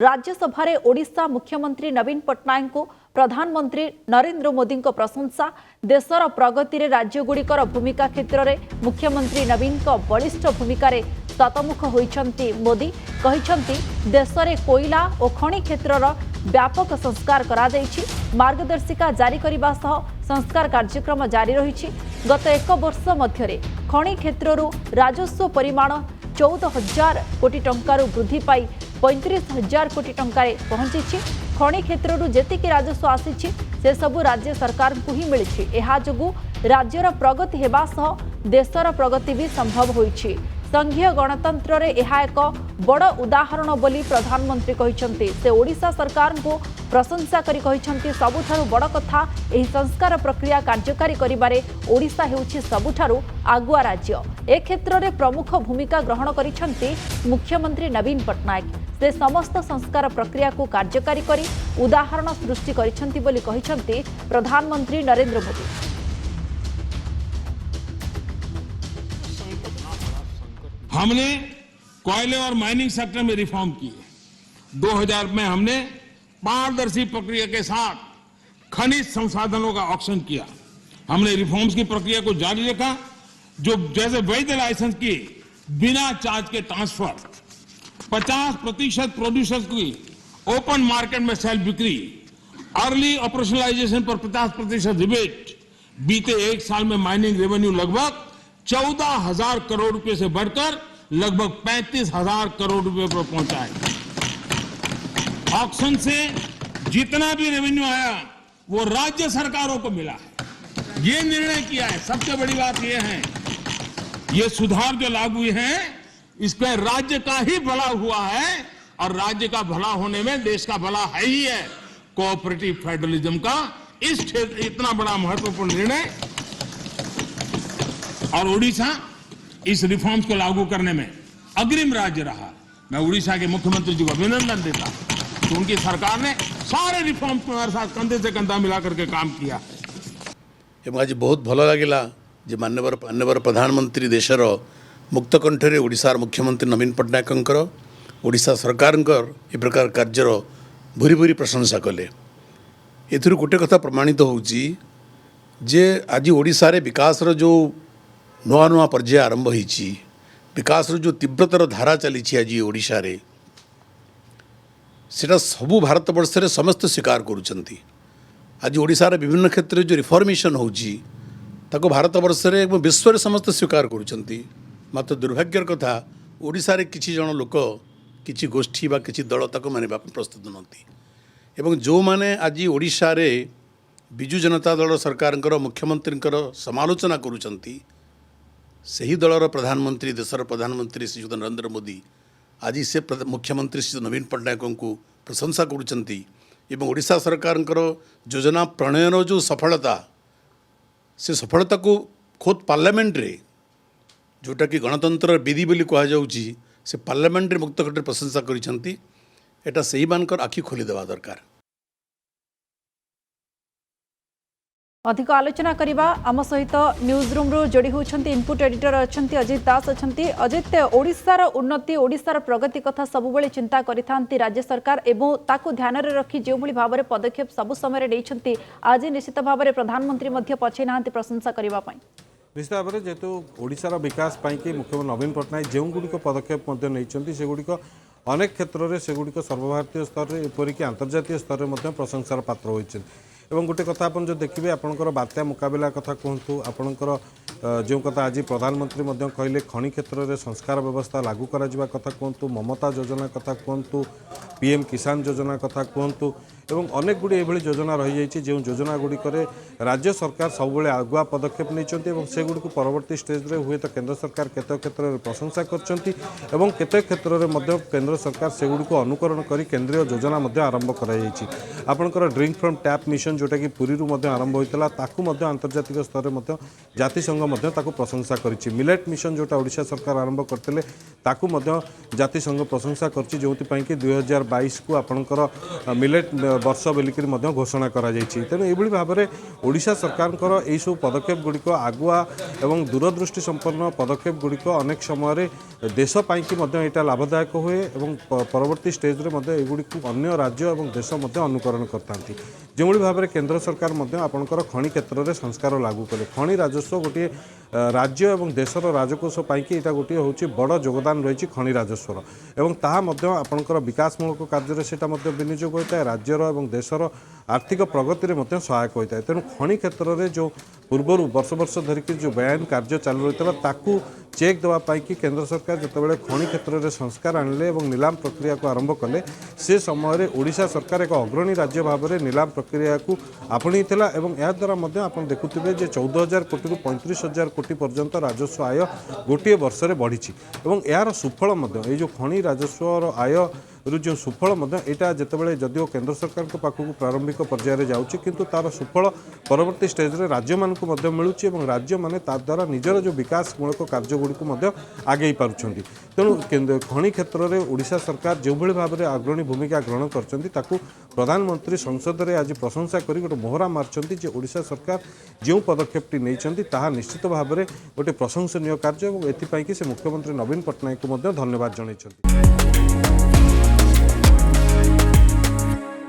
राज्यसभा ओडिशा मुख्यमंत्री नवीन पट्टनायक को प्रधानमंत्री नरेंद्र मोदी को प्रशंसा। देशर प्रगति रे राज्यगुड़िकर भूमिका क्षेत्र में मुख्यमंत्री नवीन को बलिष्ठ भूमिका रे शतमुख होइछंती मोदी कहिछंती देश में कोयला और खनि क्षेत्रर व्यापक संस्कार करा जायछि। मार्गदर्शिका जारी करने सह संस्कार कार्यक्रम जारी रही। गत एक वर्ष मध्य खनि क्षेत्रु राजस्व परिमाण 14,000 कोटी टंकार वृद्धि पाई 35,000 कोटी टंकार पहुंची। खनि क्षेत्रु जेतिकी राजस्व आसी से सबु राज्य सरकार को ही मिली। यह जोगु राज्यर प्रगति हेबा सह देशर प्रगति भी संभव होइछि। संघीय गणतंत्र रे यह एक बड़ उदाहरण बोली प्रधानमंत्री कहिसंती। से ओडिशा सरकार को प्रशंसा करी कहिसंती सबुठारु बड़ कथा एही संस्कार प्रक्रिया कार्यकारी करिबारे ओडिशा हेउछि सबुठारु आगुआ राज्य। ए क्षेत्र रे प्रमुख भूमिका ग्रहण करिसंती मुख्यमंत्री नवीन पट्टनायक। से समस्त संस्कार प्रक्रिया को कार्यकारी करी उदाहरण सृष्टि करिसंती बोली कहिसंती प्रधानमंत्री नरेंद्र मोदी। हमने कोयले और माइनिंग सेक्टर में रिफॉर्म किए। 2000 में हमने पारदर्शी प्रक्रिया के साथ खनिज संसाधनों का ऑक्शन किया। हमने रिफॉर्म्स की प्रक्रिया को जारी रखा। जो जैसे वैध लाइसेंस की बिना चार्ज के ट्रांसफर, 50% प्रोड्यूसर्स की ओपन मार्केट में सेल बिक्री, अर्ली ऑपरेशनलाइजेशन पर 50% रिबेट। बीते एक साल में माइनिंग रेवेन्यू लगभग 14,000 करोड़ रुपए से बढ़कर लगभग 35,000 करोड़ रुपए पर पहुंचा है। ऑक्शन से जितना भी रेवेन्यू आया वो राज्य सरकारों को मिला है। ये निर्णय किया है। सबसे बड़ी बात ये है, ये सुधार जो लागू हुए हैं इसमें राज्य का ही भला हुआ है और राज्य का भला होने में देश का भला है ही है। कोऑपरेटिव फेडरलिज्म का इस क्षेत्र इतना बड़ा महत्वपूर्ण निर्णय और ओडिशा इस रिफॉर्म्स को लागू करने में अग्रिम राज्य रहा। मैं ओडिशा के मुख्यमंत्री जी को अभिनंदन देता हूं कि उनकी सरकार ने सारे रिफॉर्म्स को हमारे साथ कंधे से कंधा मिला करके काम किया। आज बहुत भल लगिला जे माननीय प्रधानमंत्री देशर मुक्तकंठरे ओडिशार मुख्यमंत्री नवीन पट्टनायक ओडिशा सरकार ए प्रकार कार्यर भूरी भूरी प्रशंसा कले। एथुरु गोटे कथा प्रमाणित होउची जे आज ओडिशा रे विकास जो नुआ नुआ पर्याय आरंभ होइछि, विकास जो तीव्रतर धारा चली आज ओडिशा रे सेटा सबू भारत वर्ष रे समस्त स्वीकार करुचंती। आज ओडिशा रे विभिन्न क्षेत्र जो रिफॉर्मेशन होउछि ताको भारत वर्ष रे विश्व रे समस्त स्वीकार करुचंती। मात्र दुर्भाग्यर कथा ओडिशा रे किछि जन लोक किछि गोष्ठी बा किछि दल ताको मानिबा प्रस्तुत नथि। एवं जो माने आज ओडिशा रे बिजु जनता दल सरकारଙ୍କର मुख्यमंत्रीଙ୍କର समालोचना करुचंती सही दलर प्रधानमंत्री देशर प्रधानमंत्री श्रीयुत नरेंद्र मोदी आज से मुख्यमंत्री श्री नवीन पट्टनायक को प्रशंसा करुचंती। एवं ओडिशा सरकार योजना प्रणयन जो सफलता से सफलता को खोद पार्लियामेंट रे जोटा कि गणतंत्र विधि बोली कहुच्छी से पार्लियामेंट रे मुक्त कटे प्रशंसा करिसंती। एटा सही मानकर आखि खोली देवा दरकार। अधिक आलोचना करबा आम सहित न्यूज रूम रो जोड़ी होछंती इनपुट एडिटर अछंती अजित दास अछंती। अजित, ओडिशार उन्नति ओडिशार प्रगति कथा सब बेले चिंता करिथांती राज्य सरकार एवं ताकू ध्यान रे रखी जो भली भाबरे पदक्षेप सब समय रे देइछंती आज निश्चित भाबरे प्रधानमंत्री मध्य पछे नांती प्रशंसा करबा पई। निश्चित भाव में जेहेतु ओडिशार विकास कि मुख्यमंत्री नवीन पट्टनायक जो गुड़िक पदक्षेप नहीं से गुड़िक अनेक क्षेत्र में से गुड़िक सर्वभारतीय स्तर में एपरिक अंतर्जातीय स्तर में प्रशंसार पात्र होती। एवं गोटे कथा आप जो देखिए आपंकर बात्या मुकाबला कथा कहतु आपंकर जो कथा आज प्रधानमंत्री कहले खनि क्षेत्र में संस्कार व्यवस्था लागू करा कथा कहतु, ममता योजना कथा कहतु, पीएम किसान योजना कथा कहतु एवं अनेक गुड़ी एभली योजना रही जाइए जो योजना गुड़िक राज्य सरकार सब आगुआ पदक्षेप नहीं से गुड़ी परवर्ती स्टेज रे हुए तो केंद्र सरकार केत क्षेत्र में प्रशंसा कर क्षेत्र में केंद्र सरकार से गुड़ी अनुकरण कर केंद्रीय योजना आरंभ कर ड्रिंक फ्रॉम टैप मिशन जोटा कि पुरी आरंभ होता ताकू अंतर्जातिक स्तर में जातिसंघ प्रशंसा करिछि। मिलेट मिशन जोटा ओडिशा सरकार आरंभ करते ताकू जातिसंघ प्रशंसा करछि जो कि 2022 को आपणकर मिलेट वर्ष बोलिक घोषणा करा जायछि। तेणु एभली भाव में ओडिशा सरकार यही सब पदक्षेप गुड़िक आगुआ एवं दूरदृष्टि संपन्न पदक्षेप गुड़िक अनेक समय देश पाइकी यहाँ लाभदायक हुए और परवर्ती स्टेज रे एगुड़ी अन्य राज्य और देश अनुकरण करता जो भाव में केंद्र सरकार आपणकर खनि क्षेत्र में संस्कार लागू कले। खनि राजस्व गोटे राज्य और देशर राजकोष पाइकी यहाँ गोटे हूँ बड़ योगदान रही खनि राजस्वर एवं ताहा आपणकर विकासमूलक कार्य से विनियोग होता है राज्यर और देशर आर्थिक प्रगति में सहायक होता है। तेणु खनि क्षेत्र में जो पूर्वर वर्ष वर्ष धरिकी जो बयान कार्य चालू रही ताकू चेक देवाई कि केंद्र सरकार जितेबाला खनि क्षेत्र में संस्कार आणले और नीलाम प्रक्रिया को आरंभ कले से समय ओडिशा सरकार एक अग्रणी राज्य भाव में नीलाम प्रक्रिया को आपणी या द्वारा आप देखुए 14,000 कोटी 35,000 कोटी पर्यंत राजस्व आय गोटे वर्ष में बढ़ी और यार सुफल जो खनि राजस्व आय जो सुफल यहाँ जितेबाला जदिव केंद्र सरकार के पाखक प्रारंभिक पर्यायर जाऊँगी किंतु तार सुफल परवर्ती स्टेज रे राज्य मानक मिलूँ और राज्य माने द्वारा निजर जो विकासमूलक कार्यगुड़ी आगे पार्टी। तेणु खनि क्षेत्र में ओडिशा सरकार जो भाव में अग्रणी भूमिका ग्रहण कर प्रधानमंत्री संसद में आज प्रशंसा कर गोटे मोहरा मार्च ओडिशा सरकार जो पदक्षेपटी नहीं ताहा निश्चित भाव में गोटे प्रशंसनीय कार्य और एथपाई से मुख्यमंत्री नवीन पट्टनायक को धन्यवाद जणाइछन्ति।